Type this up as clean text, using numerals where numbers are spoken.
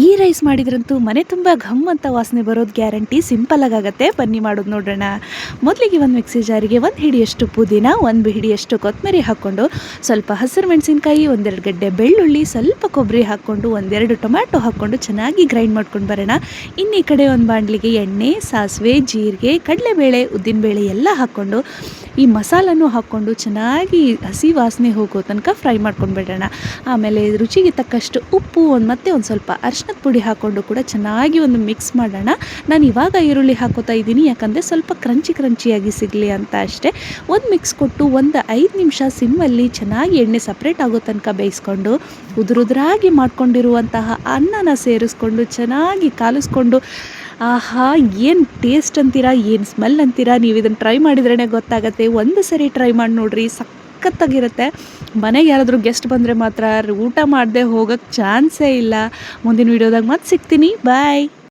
ಈ ರೈಸ್ ಮಾಡಿದ್ರಂತೂ ಮನೆ ತುಂಬ ಘಮ್ ಅಂತ ವಾಸನೆ ಬರೋದು ಗ್ಯಾರಂಟಿ. ಸಿಂಪಲ್ಲಾಗಿ ಆಗುತ್ತೆ, ಬನ್ನಿ ಮಾಡೋದು ನೋಡೋಣ. ಮೊದಲಿಗೆ ಒಂದು ಮಿಕ್ಸಿ ಜಾರಿಗೆ ಒಂದು ಹಿಡಿಯಷ್ಟು ಪುದೀನ, ಒಂದು ಹಿಡಿಯಷ್ಟು ಕೊತ್ತಂಬರಿ ಹಾಕ್ಕೊಂಡು, ಸ್ವಲ್ಪ ಹಸಿರು ಮೆಣಸಿನ್ಕಾಯಿ, ಒಂದೆರಡು ಗಡ್ಡೆ ಬೆಳ್ಳುಳ್ಳಿ, ಸ್ವಲ್ಪ ಕೊಬ್ಬರಿ ಹಾಕ್ಕೊಂಡು, ಒಂದೆರಡು ಟೊಮ್ಯಾಟೊ ಹಾಕ್ಕೊಂಡು ಚೆನ್ನಾಗಿ ಗ್ರೈಂಡ್ ಮಾಡ್ಕೊಂಡು ಬರೋಣ. ಇನ್ನು ಈ ಕಡೆ ಒಂದು ಬಾಣಲಿಗೆ ಎಣ್ಣೆ, ಸಾಸಿವೆ, ಜೀರಿಗೆ, ಕಡಲೆಬೇಳೆ, ಉದ್ದಿನಬೇಳೆ ಎಲ್ಲ ಹಾಕ್ಕೊಂಡು ಈ ಮಸಾಲನೂ ಹಾಕ್ಕೊಂಡು ಚೆನ್ನಾಗಿ ಹಸಿ ವಾಸನೆ ಹೋಗೋ ತನಕ ಫ್ರೈ ಮಾಡ್ಕೊಂಡು ಬಿಡೋಣ. ಆಮೇಲೆ ರುಚಿಗೆ ತಕ್ಕಷ್ಟು ಉಪ್ಪು, ಮತ್ತೆ ಒಂದು ಸ್ವಲ್ಪ ಅರಿಶಿನದ ಪುಡಿ ಹಾಕ್ಕೊಂಡು ಕೂಡ ಚೆನ್ನಾಗಿ ಒಂದು ಮಿಕ್ಸ್ ಮಾಡೋಣ. ನಾನು ಇವಾಗ ಈರುಳ್ಳಿ ಹಾಕೋತಾ ಇದ್ದೀನಿ, ಯಾಕಂದರೆ ಸ್ವಲ್ಪ ಕ್ರಂಚಿಯಾಗಿ ಸಿಗಲಿ ಅಂತ ಅಷ್ಟೇ. ಒಂದು ಮಿಕ್ಸ್ ಕೊಟ್ಟು ಒಂದು 5 ನಿಮಿಷ ಸಿಮ್ಮಲ್ಲಿ ಚೆನ್ನಾಗಿ ಎಣ್ಣೆ ಸಪ್ರೇಟ್ ಆಗೋ ತನಕ ಬೇಯಿಸ್ಕೊಂಡು, ಉದುರಾಗಿ ಮಾಡ್ಕೊಂಡಿರುವಂತಹ ಅನ್ನನ ಸೇರಿಸ್ಕೊಂಡು ಚೆನ್ನಾಗಿ ಕಾಲಿಸ್ಕೊಂಡು, ಆಹಾ ಏನು ಟೇಸ್ಟ್ ಅಂತೀರಾ, ಏನು ಸ್ಮೆಲ್ ಅಂತೀರಾ, ನೀವು ಇದನ್ನು ಟ್ರೈ ಮಾಡಿದ್ರೇ ಗೊತ್ತಾಗತ್ತೆ. ಒಂದು ಸರಿ ಟ್ರೈ ಮಾಡಿ ನೋಡಿರಿ, ಸಖತ್ತಾಗಿರುತ್ತೆ. ಮನೆಗೆ ಯಾರಾದರೂ ಗೆಸ್ಟ್ ಬಂದರೆ ಮಾತ್ರ ಊಟ ಮಾಡದೆ ಹೋಗೋಕ್ಕೆ ಚಾನ್ಸೇ ಇಲ್ಲ. ಮುಂದಿನ ವೀಡಿಯೋದಾಗ ಮತ್ತೆ ಸಿಗ್ತೀನಿ. ಬಾಯ್.